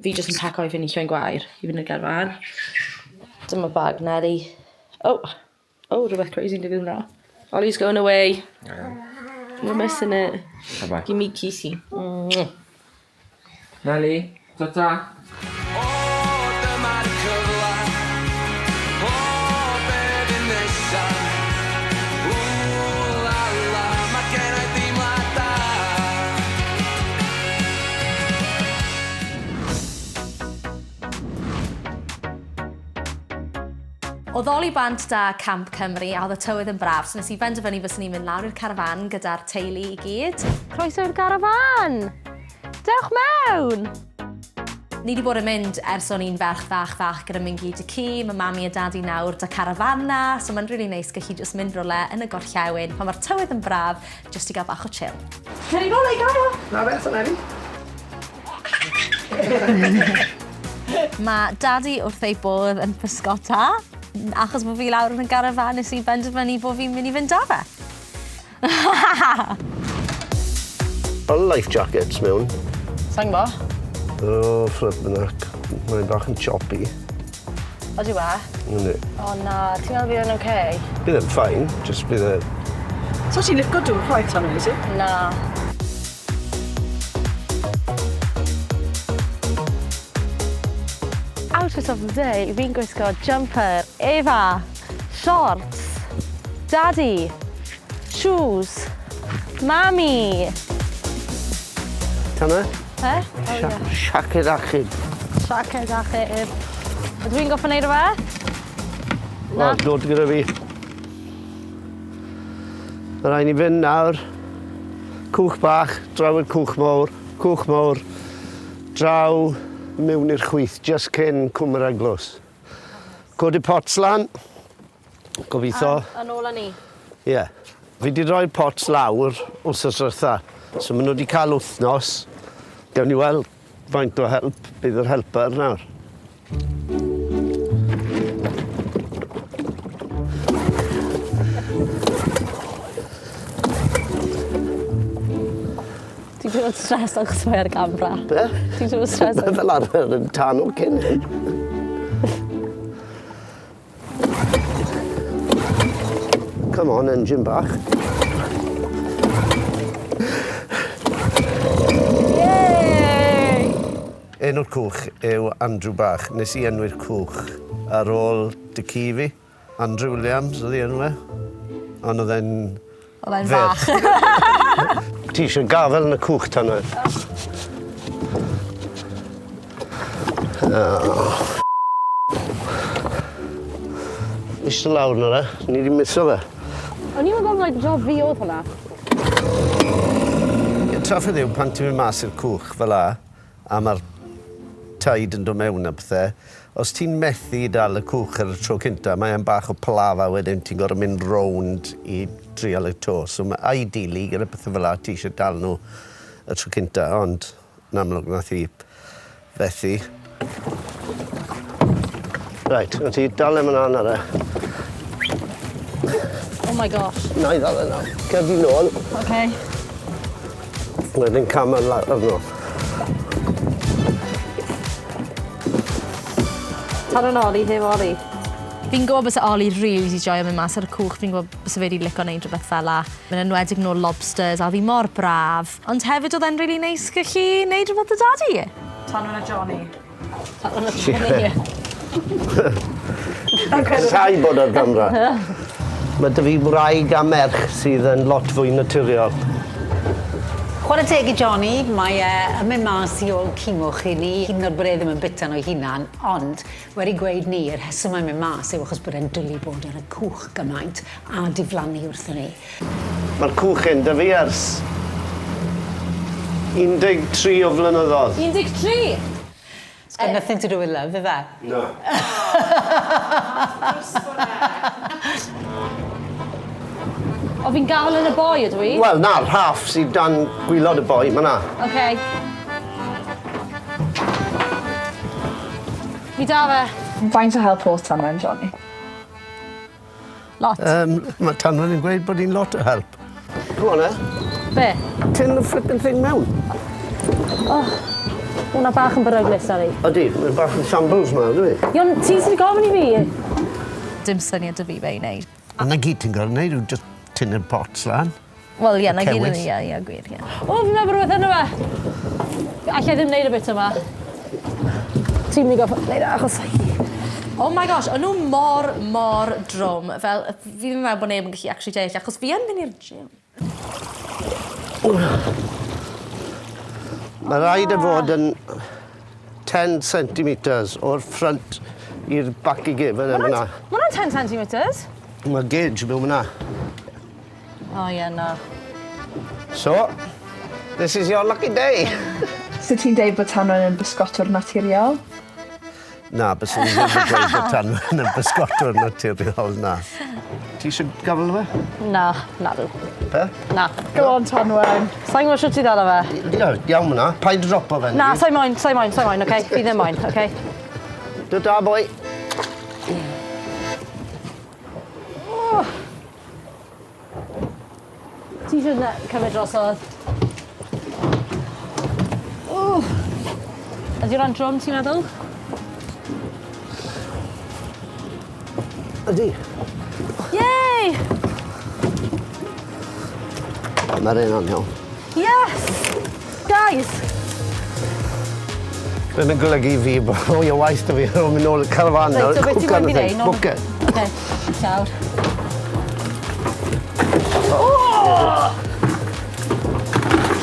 Fi jyst yn peco I fynd I llwy'n gwair, I fynd i'r garfan. Dyma bag Nelly. Oh, rhywbeth crazy'n digwydd yna. Ollie's going away. You're missing it. Bye-bye. Give me kissy. Nelly, ta-ta. Oedd Ollie bant da Camp Cymru a oedd y tywydd yn braf, so nes I benderfynu fyswn ni'n mynd lawr i'r carafan gyda'r teulu I gyd. Croeso i'r carafan! Dewch mewn! Ni wedi bod yn mynd ers o'n i'n ferch fach gyda mynd gyd y ci, mae mami a dadi nawr da carafan na, so mae'n really nice gallu just mynd rhywle yn y gorllewin pan mae'r tywydd yn braf, just I gael bach o chill. Heri nôl ei gael! Na beth yn Nelly. Mae dadi wrth ei bodd yn Bysgota, achos bod fi lawr yn y garafan nes I benderfynu bod fi'n mynd I fynd da fe. All life jackets mewn. Sa'n bo? O, fflipnac. Mae'n bach yn choppy. Odi we? Yndi. O na, ti'n meddwl bydd yn okay? Bydd e'n ffain, just bydd e... So ti'n licio dŵr chwaith Tanwen, is it? Na. Outfit of the day, fi'n gwisgo jumper, Eva, shorts, daddy, shoes, mami. Tanne? Siaced achub. Siaced achub. Ydw i'n goffa neud o fe? Na. Dod gyda fi. Mae rhaid ni fynd nawr. Cwch bach, draw i'r cwch mawr, draw mewn i'r chwith, just cyn cwmr eglws. Codi pots lan, gobeithio. Yn ôl â ni? Ie. Fi wedi rhoi'r pots lawr wrthos ddiwetha. So maen nhw wedi cael wythnos. Gawn ni weld faint o help bydd yr helper nawr. Ti'n teimlo'n stres achos mae ar gamra? Be? Ti'n teimlo'n stres? Fel arfer yn tan o cyn. Come on, engine bach. Yay! Enw'r cwch yw Andrew Bach. Nes I enwi'r cwch ar ôl dy ci fi. Andrew Williams oedd I enw e. Ond oedd e'n... Oedd e'n fach. Ti eisiau gafel yn y cwch tan o? Eisiau lawr na re. Ni wedi miso fe. O'n i'n meddwl mai job fi oedd hwnna. Traffod yw pan ti'n mynd mas i'r cwch fel la, a mae'r taid yn dod mewn a bethau, os ti'n methu dal y cwch ar y tro cynta, mae e'n bach o palafa wedyn ti'n gorfod mynd rownd I drial y to. So mae ideally gyda bethau fel la, ti eisiau dal nhw y tro cynta, ond yn amlwg nath I fethu. Right, na ti dal e'n mynd ar e. Oh my gosh. Na I ddal e nawr. Cer di nôl. Okay. Wedyn camau lawr arno. Tan yn Ollie, heb Ollie. Fi'n gwybod bys Ollie really wedi joio mynd mas ar y cwch, fi'n gwybod bys wedi licio neud rhywbeth fel la. Mae'n enwedig nhw'r lobsters, a fi mor braf. Ond hefyd oedd e'n really nice gallu neud rhywbeth y dadi. Tanwen a Johnny. Tan yn Johnny. Sai bod ar gamra. Mae dy fi wraig a merch sydd yn lot fwy naturiol. Chwarae teg I Johnny, mae yn mynd mas I ôl cimwch I ni, hyd yn oed bod e ddim yn bitan o'i hunan, ond wedi gweud ni, yr heswm mae'n mynd mas yw achos bod e'n dwlu bod ar y cwch gymaint a diflannu wrthyn ni. Mae'r cwch yn dy fi ers 13 o flynyddoedd. 13? It's got nothing to do with love, ife? No. O fi'n gael yn y boi ydw I? Wel, na'r half sydd dan gwylod y boi, ma' na. Okay. Fi da fe. Faint o help oes Tanwen, Johnny? Lot. Mae Tanwen yn gweud bod hi'n lot o help. Go on, Be? Tin y flipping thing mewn. Hwna bach yn beryglus, Ollie. Ydy, mae'n bach yn shambles ma, dwi. Ion, ti sydd wedi gofyn i fi? Dim syniad dy fi be i wneud. Yna gyd ti'n gorau wneud, yw just tynnu'r pots lan. Wel, ie, na gyd yn Cewis. ie, gwir, ie. O, fi'n meddwl rhywbeth yna fe. Alla i ddim wneud y bit yma. Ti'n mynd i gofyn wneud achos... Oh my gosh, o'n nhw mor drwm. Fel, fi ddim yn meddwl bod neb yn gallu actually deall, achos fi yn mynd i'r gym. Mae rhaid y fod yn 10 centimetres o'r ffrant i'r back i gefn yma. Mae hwnna'n 10 centimetres? Mae gauge mewn yna. O ie, na. So, this is your lucky day. So ti'n deud bod Tanwen yn bysgotwr naturiol? Na, bys yn ddim yn dweud bod Tanwen yn bysgotwr naturiol, na. Ti eisiau gafel fe? Na, na dw. Be? Na. Go on, Tanwen. Sa'n gwybod sydd ti ddala fe? Iawn yna, paid dropo fe. Na, sa'n moyn, oce? Fi ddim moyn, oce? Da, boi. Ti eisiau cymryd drosodd? Ydy hwnna'n drwm, ti'n meddwl? Ydy. Yay! Mae'r un o'n iawn. Yes! Guys! Fe'n yn golygu i fi bod o i'w waith da fi ar ôl mynd nôl y carafan nawr. Reit, so beth ti'n mynd i wneud? Bwc e. Oce, llawr.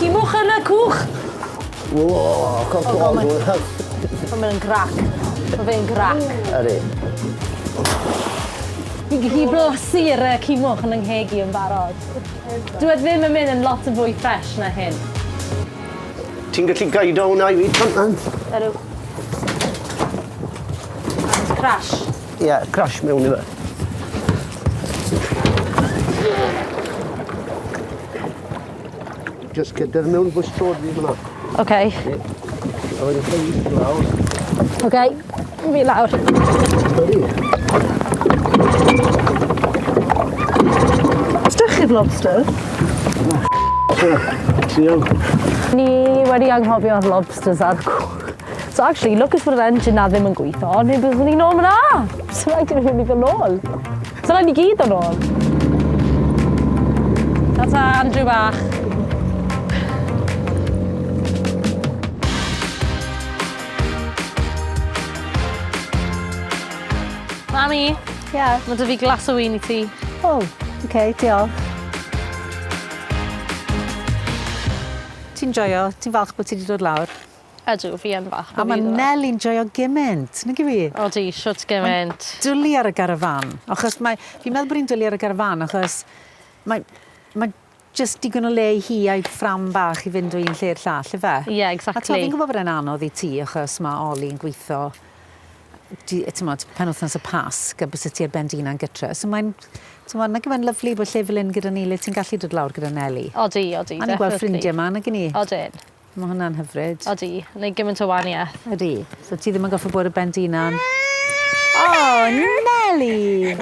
Cymwch yn y cwch! Wow, cofgol. Mae'n mynd yn grac. Mae fe'n grac. Ydy. Fi'n gallu blasu'r cymwch yn ynghegi yn barod. Dwi ddim yn mynd yn lot yn fwy ffres na hyn. Ti'n gallu gaido hwnna i fi, Tanwen? Ydw. And crash. Ie, crash mewn i fe. Just gyda'r mewn bwys trod fi fyna. Oce. A wedyn ffeis lawr. Oce. Fi lawr. Ydy. Ydych chi'r lobsters? Iawn. Ni wedi anghofio'r lobsters ar cwch. So actually, lwcus bod yr engine na ddim yn gweithio, neu byddwn ni nôl yna. So rhaid i ni fynd i ddod nôl. So rhaid i gyd o nôl. Tata, Andrew bach. Mami? Ie? Mae dy fi glas o wyn i ti. O, oce, diolch. Ti'n joio? Ti'n falch bod ti wedi dod lawr? Ydw, fi yn bach. A mae Neli'n joio gymaint, nag i fi? O di, siwt gymaint. Dwlu ar y garafan. Achos fi'n meddwl bod hi'n dwlu ar y garafan, achos mae just digon o le i hi a'i ffram bach i fynd o un lle'r llall, efe? Ie, exactly. A fi'n gwybod bod e'n anodd i ti, achos mae Ollie yn gweithio penwythnos y Pasg, a bys y ti ar bendina'n gytre. So mae'n nag yma'n lyflu bod lle fel un gyda ni, le ti'n gallu dod lawr gyda Nelly. Odi, definitely. A ni'n gweld ffrindiau yma, nag i ni? Odyn. Mae hwnna'n hyfryd. Odi, neu gymaint o waniaeth. Ydy. So ti ddim yn goffa bod y bendina'n... O, Nelly!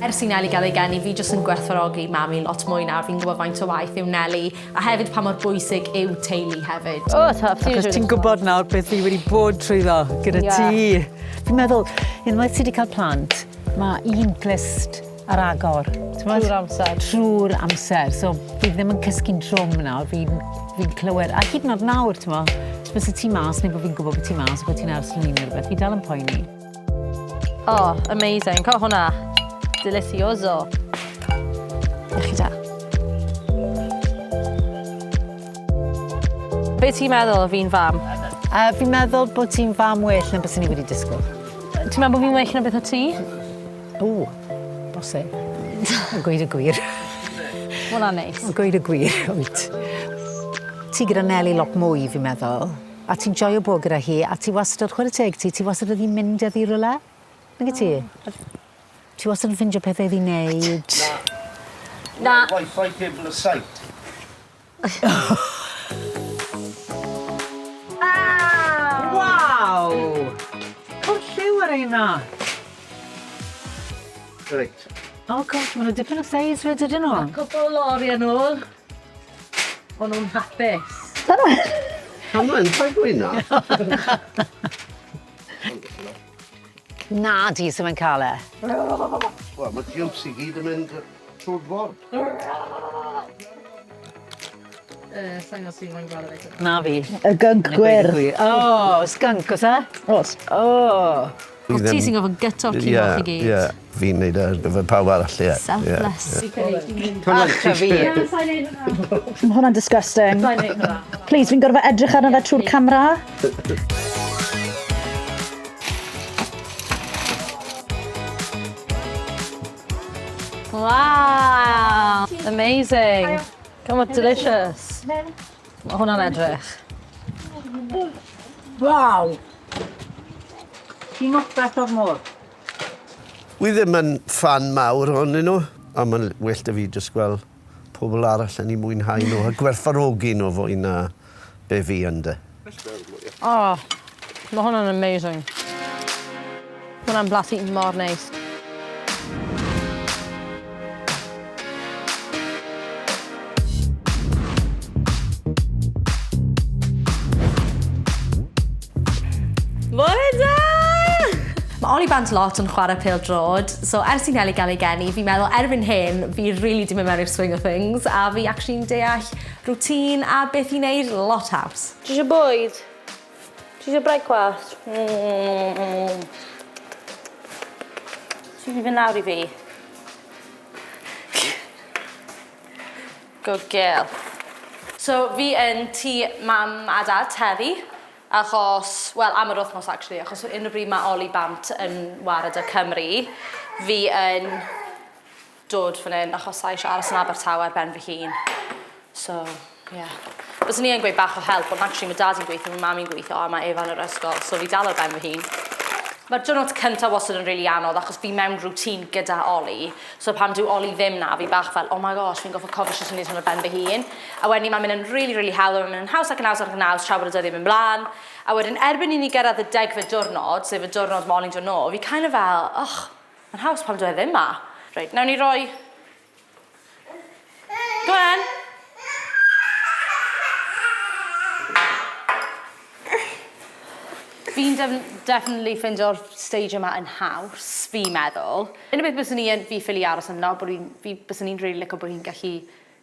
Ers i Nelly gael ei geni, fi jyst yn gwerthfawrogi mami lot mwy na. Fi'n gwybod faint o waith yw Nelly, a hefyd pa mor bwysig yw teulu hefyd. O, tough. Achos ti'n gwybod nawr beth fi wedi bod trwyddo gyda ti. Fi'n meddwl, unwaith ti wedi cael plant, mae un glist ar agor. Trwy'r amser. Trwy'r amser. So fi ddim yn cysgu'n drwm nawr, fi'n clywed. A hyd yn oed nawr, ti'n mo, bys y ti mas, neu bod fi'n gwybod bod ti mas, bod ti'n aros yn un neu rhywbeth, fi dal yn poeni. Oh, amazing. Co hwnna. Delicioso. Ych chi da. Be ti'n meddwl o fi'n fam? Fi'n meddwl bod ti'n fam well na bys ni wedi disgwyl. Ti'n meddwl bod fi'n well na beth o ti? O, bosib. Yn gweud y gwir. Hwna'n neis. Yn gweud y gwir, wyt. Ti gyda Nelly lot mwy, fi'n meddwl. A ti'n joio bod gyda hi, a ti wastad, chwarae teg ti wastad oedd hi'n mynd eddi rhywle? Nag i ti? Ti wastad yn ffindio pethau iddi wneud? Na. Wi-Fi cable o site. Waw! Pwll lliw ar einna. Reit. O, gosh, maen nhw dipyn o seis rhaid ydyn nhw. Cwbl o lori yn ôl. O'n nhw'n hapus. Tanwen, pa'n gwyn na? Na di, sy'n mae'n cael e. Wel, mae diwps i gyd yn mynd trwy'r ford. Sa'n os fi'n gweld eich. Na fi. Y gync gwyrdd. O, skunk, os e? Os. O. O ti sy'n gofyn gyto'r cymwch i gyd. Ie, fi'n neud e gyfer pawb arall, ie. Selfless. Ach, a fi. Mae hwnna'n disgusting. Please, fi'n gorfod edrych arno fe trwy'r camera. Wow! Amazing. Come on, delicious. Mae hwnna'n edrych. Waw. Ti'n beth o'r môr? Wi ddim yn fan mawr ohonyn nhw, a mae'n well da fi jyst gweld pobl arall yn ei mwynhau nhw, a gwerthfawrogi nhw fwy na be fi yn de. Oh, mae hwnna'n amazing. Mae hwnna'n blasu mor neis. Bore da! Mae Ollie bant lot yn chwarae pêl-drod, so ers i Nelly gael ei geni, fi'n meddwl erbyn hyn, fi really di mynd mewn i'r swing of things, a fi actually'n deall routine a beth i wneud lot haws. Ti eisiau bwyd? Ti eisiau brecwast? Ti eisiau fynd nawr i fi? Good girl. So fi yn tŷ mam a dad heddi. Achos, wel, am yr wythnos, actually, achos unrhyw bryd mae Ollie bant yn wared y Cymru, fi yn dod fan hyn, achos sa eisiau aros yn Abertawe ar ben fy hun. So, yeah. Byswn i yn gweud bach o help, ond actually mae dad yn gweithio, mae mam yn gweithio, a mae Efa yn yr ysgol, so fi dal ar ben fy hun. Mae'r diwrnod cyntaf wastad yn rili anodd, achos fi mewn routine gyda Ollie. So pan dyw Ollie ddim na, fi bach fel, oh my gosh, fi'n goffo cofio sy'n neud hwn ar ben fy hun. A wedyn mae'n mynd yn really hawdd, mae'n mynd yn haws ac yn haws ac yn haws, tra bod y dyddiau mynd mlaen. A wedyn erbyn i ni gyrraedd y 10fed diwrnod, sef y diwrnod mae Ollie'n dod nôl, fi kind of fel, mae'n haws pan dwi ddim ma. Reit, nawn ni roi... Go on. Fi'n definitely ffindio'r stage yma yn haws, fi'n meddwl. Unig beth byswn i fi ffili aros yno, byswn i'n really licio bod hi'n gallu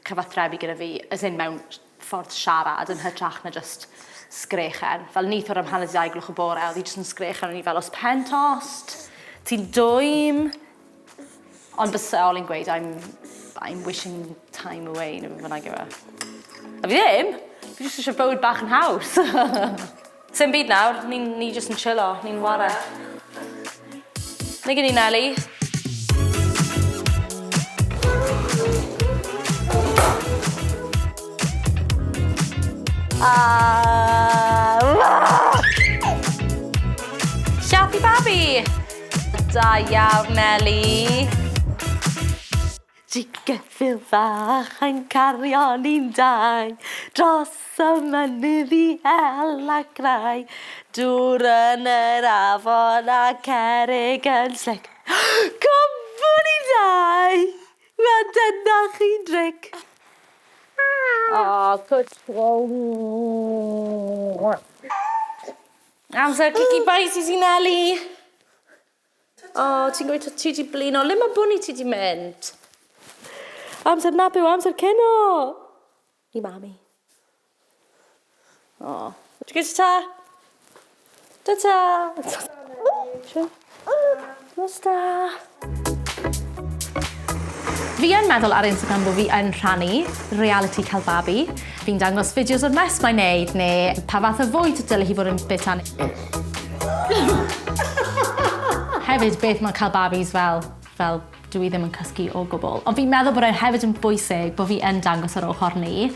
cyfathrebu gyda fi, as in mewn ffordd siarad yn hytrach na just sgrechen. Fel nith o'r amhanedd 2 glwch y bore, oedd hi just yn sgrechen o'n i fel, os pen tost, ti'n dwym. Ond bysa Ollie'n gweud, I'm wishing time away, neu fyna gyda. A fi ddim, fi just eisiau bywyd bach yn haws. Sy'n byd nawr, ni just yn chillo, ni'n ware. Neu gen i Nelly. Siapi babi! Da iawn, Nelly. Ti gyffil fach yn cario ni'n dau dros y mynydd i hel ac rai. Dŵr yn yr afon a cerig yn slic. Cwmwn ni dau! Wel dyna chi'n dric. Amser cici bais i si Nelly. Ti'n gweud ti di blino. Le mae bwni ti di mynd? Amser nabyw, amser ceno. I mami. Ti'n gweud ta? Ta-ta. Nosta. Fi yn meddwl ar Instagram bod fi yn rhannu reality cael babi. Fi'n dangos fideos o'r mes mae'n neud, neu pa fath o fwyd dyle hi fod yn bita. Hefyd, beth mae cael babis fel dwi ddim yn cysgu o gwbl. Ond fi'n meddwl bod e'n hefyd yn bwysig bod fi yn dangos ar ochr ni,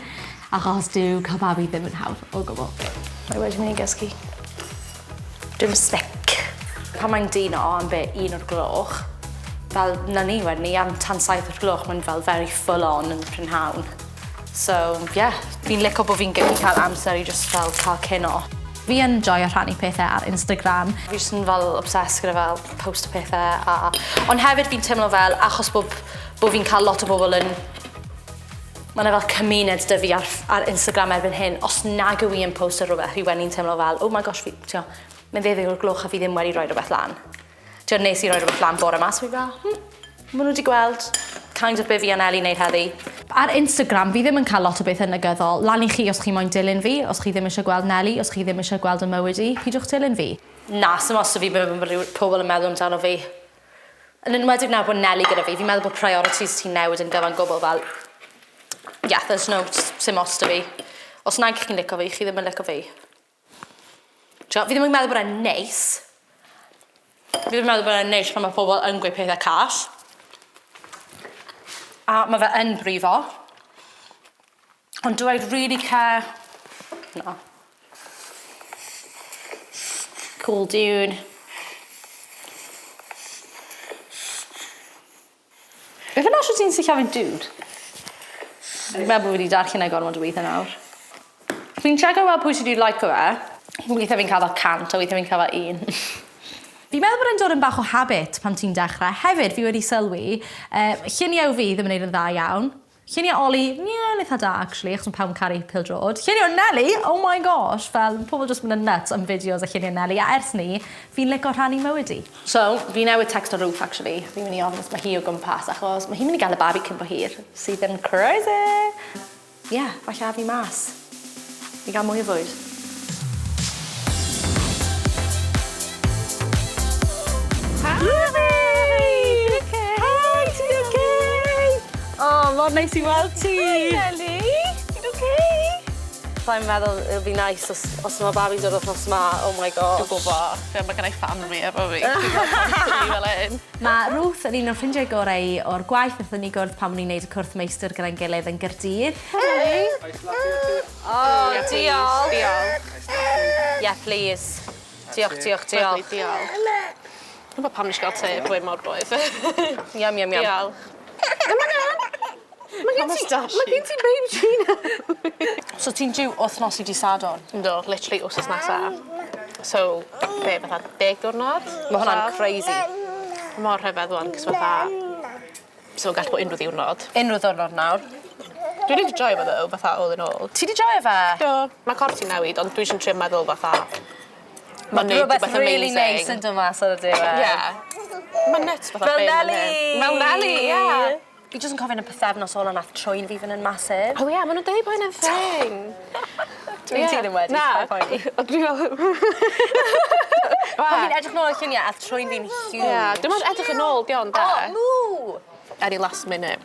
achos dyw cael babi ddim yn hawdd o gwbl. Mae wedi mynd i gysgu. Dwi'n slick. Pan mae'n dino am bit 1 o'r gloch, fel na ni wedyn ni am tan 7 o'r gloch, mae'n fel very full on yn prynhawn. So, yeah, fi'n licio bod fi'n gallu cael amser i just fel cael cino. Fi yn joio rhannu pethau ar Instagram. Fi jyst yn fel obsessed gyda fel post o pethau. Ond hefyd fi'n teimlo fel, achos bod fi'n cael lot o bobl yn Mae yna fel cymuned dy fi ar Instagram erbyn hyn. Os nag yw i yn post ar rhywbeth, fi wedi teimlo fel, oh my gosh, mae'n 10 o'r gloch a fi ddim wedi rhoi rhywbeth lan. Nes i rhoi rhywbeth lan bore mas, fi fel, maen nhw wedi gweld kind of be fi a Ellie wneud heddi. Ar Instagram, fi ddim yn cael lot o beth yn negyddol. Lan i chi os chi moyn dilyn fi, os chi ddim eisiau gweld Nelly, os chi ddim eisiau gweld y mywyd i, pidwch dilyn fi. Na, sy'n os o fi bod pobl yn meddwl amdano fi. Yn enwedig nawr bod Nelly gyda fi, fi'n meddwl bod priorities ti'n newid yn gyfan gwbl fel, yeah, there's no sy'n os da fi. Os nag chi'n licio fi, chi ddim yn licio fi. Fi ddim yn meddwl bod e'n neis. Fi ddim yn meddwl bod e'n neis pan mae pobl yn gweud pethau cas. A mae fe yn brifo. Ond do I really care? No. Cool dude. Yfe na sy'n ti'n sillafu'n dude? Fi'n meddwl bod fi wedi darllen ei gormod o weithio nawr. Fi'n checo fel pwy sydd wedi like o fe. Weithio fi'n cael fel 100 a weithio fi'n cael fel 1. Fi'n meddwl bod e'n dod yn bach o habit pan ti'n dechrau. Hefyd, fi wedi sylwi, lluniau fi ddim yn gwneud yn dda iawn. Lluniau Ollie, eitha da, actually, achos mae pawb yn caru pildrod. Lluniau Nelly, oh my gosh, fel pobl jyst mynd yn nuts am fideos a lluniau Nelly, a ers ni, fi'n licio rhannu mywyd i. So, fi newid text o Ruth, actually. Fi'n mynd i ofyn os mae hi o gwmpas, achos mae hi'n mynd i gael y babi cyn bo hir, sydd yn crazy. Yeah, falle a fi mas. I gael mwy o fwyd. Mor neis i weld ti. Hi, Ellie. Ti'n okay? Dwi'n meddwl it'll be nice os mae babi dod wrthnos yma, oh my gosh. Dwi'n gwybod, mae gennau ffamri efo fi. Mae Ruth yn un o'r ffrindiau gorau o'r gwaith wrthyn ni gwrdd pan ni'n gwneud y cwrdd meistr gyda'n gilydd yn Gaerdydd. Hey! Oh, diolch. Yeah, please. Diolch. Diolch. Dwi'n bod pam nes gael te fwy mor boedd. Yum. Diolch. Mae gen ti baby Gina. So ti'n diw wythnos i di sadon? Ynddo, literally wsos nesaf. So, fatha 10 diwrnod. Mae hwnna'n crazy. Mor rhyfedd wan, cys fatha... So, gallu bod unrhyw ddiwrnod. Unrhyw ddiwrnod nawr. Dwi'n rhaid i joio fe ddo, fatha all in all. Ti di joio fe? Do, mae corff ti'n newid, ond dwi'n trio meddwl fatha... Mae'n rhywbeth really neis yn dod mas ar y diwedd. Ie. Mae'n nuts fatha Fel ffilm Nelly! Fel Nelly, ie. Fi jyst yn cofyn y pethefnos ola nath troi'n fi fynd yn masif. O ie, maen nhw'n deud bod hynny'n thing. Dwi'n ti ddim wedi. Na, dwi'n Fi'n edrych nôl y lluniau, a troi'n fi'n huge. Ie, dwi'n mynd edrych yn ôl, dion, da. Mw! Any last minute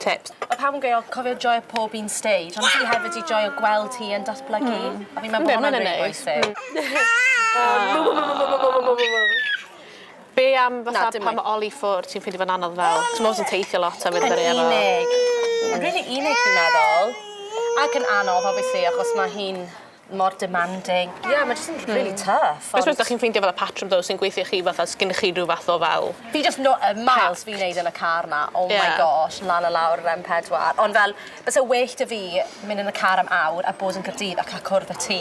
tips. Mae pawb yn gweud, cofio joio pob un stage, ond ti hefyd i joio gweld ti yn datblygu. A fi'n meddwl bod hwnna'n rili bwysig. Be am fatha pan mae Ollie ffwrdd, ti'n ffeindio fe'n anodd fel? Ti'n meddwl sy'n teithio lot am fynd ar efo? Yn unig. Yn rili unig fi'n meddwl. Ac yn anodd, obviously, achos mae hi'n mor demanding. Ie, mae jyst yn really tough. Ys ydych chi'n ffeindio fel y patrwm ddo sy'n gweithio chi fatha, sgyn chi rhyw fath o fel... Fi just miles fi'n neud yn y car na, oh my gosh, lan a lawr yr M4. Ond fel, bys y well da fi mynd yn y car am awr a bod yn Gaerdydd a cael cwrdd y tŷ,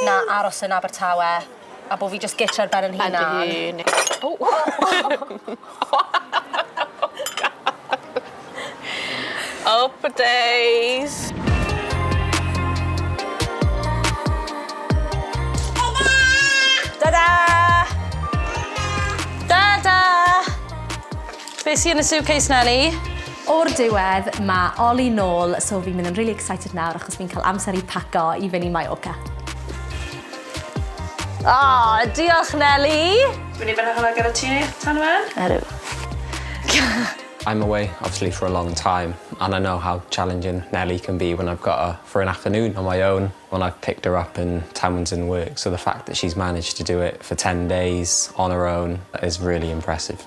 na aros yn Abertawe, a bod fi just gitio'r ben yn hunan. Up a days. Da-da! Da-da! Be sy'n yn y suitcase, Nelly? O'r diwedd, mae Ollie nôl, so fi'n mynd yn really excited nawr achos fi'n cael amser i paco i fynd i Mallorca. Oh, diolch, Nelly! Dwi'n ei fynd hwnna gyda ti, Tanwen? Ydw. I'm away, obviously, for a long time, and I know how challenging Nelly can be when I've got her for an afternoon on my own, when I've picked her up and Tanwen's in work. So the fact that she's managed to do it for 10 days on her own is really impressive.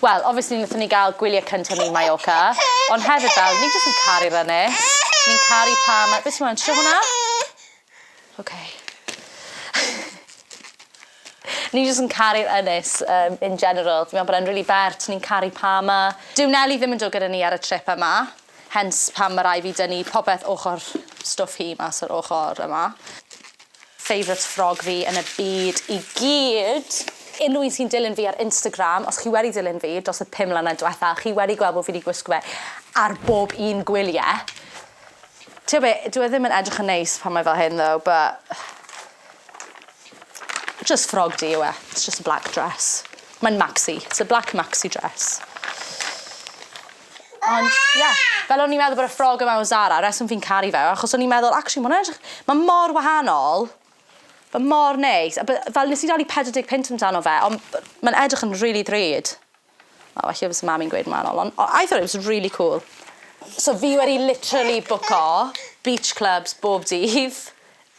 Wel, obviously, wnaethon ni gael gwyliau cyntaf ni Mallorca, ond hefyd fel, ni jyst yn caru'r ynys. Ni'n caru pam... Beth sy'n mynd, hwnna? OK. Ni jyst yn caru'r ynys in general. Fi'n meddwl bod e'n really bert, ni'n caru Pama. Dyw Nelly ddim yn dod gyda ni ar y trip yma, hence pam mae rai fi dynnu popeth ochr stwff hi mas o'r ochr yma. Favourite ffrog fi yn y byd i gyd. Unrhyw un sy'n dilyn fi ar Instagram, os chi wedi dilyn fi dros y 5 mlynedd diwetha, chi wedi gweld bod fi wedi gwisgo fe ar bob un gwyliau. Ti'n be, dwi ddim yn edrych yn neis pan mae fel hyn, though, but... Just ffrog di yw e. It's just a black dress. Mae'n maxi. It's a black maxi dress. Ond, yeah, fel o'n i'n meddwl bod y ffrog yma o Zara, reswm fi'n caru fe, achos o'n i'n meddwl, actually, mae'n edrych... Mae mor wahanol, mae mor neis. Fel nes i dalu 40 pint amdano fe, ond mae'n edrych yn really drud. O, felly fes mami'n gweud wahanol, ond I thought it was really cool. So fi wedi literally booco beach clubs bob dydd.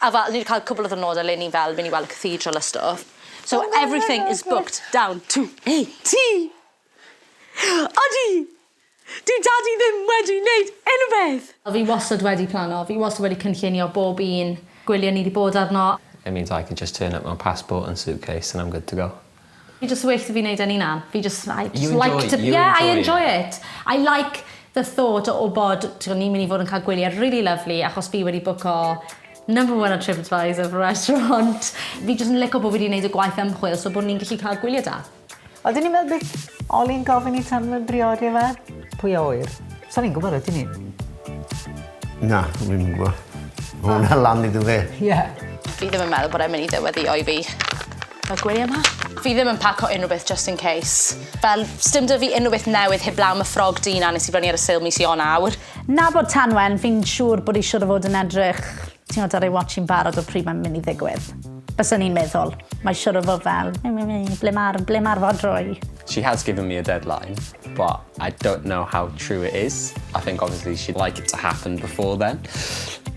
A fel, ni wedi cael cwbl o ddwrnodau le ni fel mynd i weld y cathedral a stuff. So everything is booked down to a T. Odi! Dyw dadi ddim wedi wneud unrhyw. Fi wastad wedi plano, fi wastad wedi cynllunio bob un gwyliau ni wedi bod arno. It means I can just turn up my passport and suitcase and I'm good to go. Fi just wish fi wneud yn unan. I just enjoy it. I like the thought o bod ni'n mynd i fod yn cael gwyliau really lovely achos fi wedi bwco #1 on TripAdvisor for restaurant. Fi just yn licio bod fi wedi wneud y gwaith ymchwil so bod ni'n gallu cael gwyliau da. Oedden ni'n meddwl beth Ollie'n gofyn i Tanwen briodi fe? Pwy a ŵyr? Sa'n ni'n gwybod ydyn ni? Na, fi'n gwybod. Mae hwnna lan iddo fe. Ie. Fi ddim yn meddwl bod e'n mynd i ddyweddio i fi. Y gwyliau yma? Fi ddim yn paco unrhyw beth just in case. Fel, stym dy fi unrhyw beth newydd heblaw am y ffrog dina nes i brynu ar y sale mis Ionawr. Na bod Tanwen, fi'n siŵr bod i siŵr o fod yn edrych, ti'n gwybod ar ei watching barod o pryd mae'n mynd i ddigwydd. Bysa ni'n meddwl, mae siŵr o fod fel, ble mae'r fodrwy? She has given me a deadline, but I don't know how true it is. I think obviously she'd like it to happen before then,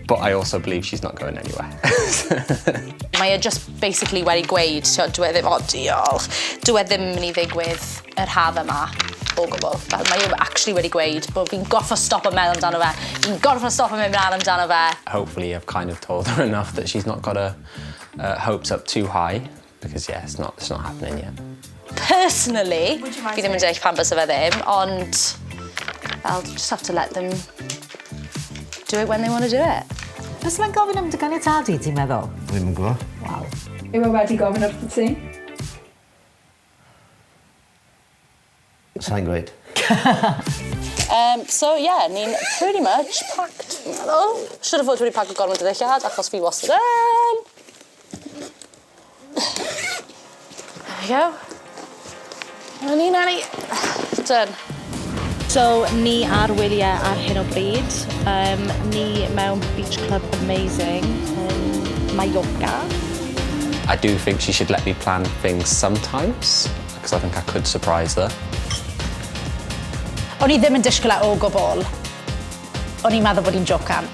but I also believe she's not going anywhere. Mae e just basically wedi gweud, dwi ddim, o diolch, dwi ddim yn mynd i ddigwydd yr haf yma o gwbl. Mae e actually wedi gweud bod fi'n gorfo stop yn meddwl amdano fe, fi'n gorfo stop yn mynd mlaen amdano fe. Hopefully I've kind of told her enough that she's not got her hopes up too high, because yeah, it's not happening yet. Personally, fi ddim yn deall pan bysa fe ddim, ond well, just have to let them do it when they want to do it. Bys mae'n gofyn am dy ganiatadu, ti'n meddwl? Ddim yn gwybod. Waw. Yw e wedi gofyn wrth ti? Sa'n gweud. So yeah, ni'n pretty much packed, fi'n meddwl. Should have fod wedi pack o gormod o ddilliad, achos fi wastad yn. There we go. Ni'n Ellie. Done. So, ni ar wyliau ar hyn o bryd. Ni mewn beach club amazing in Mallorca. I do think she should let me plan things sometimes, because I think I could surprise her. O'n i ddim yn disgwyl o gwbl. O'n i'n meddwl bod hi'n jocan.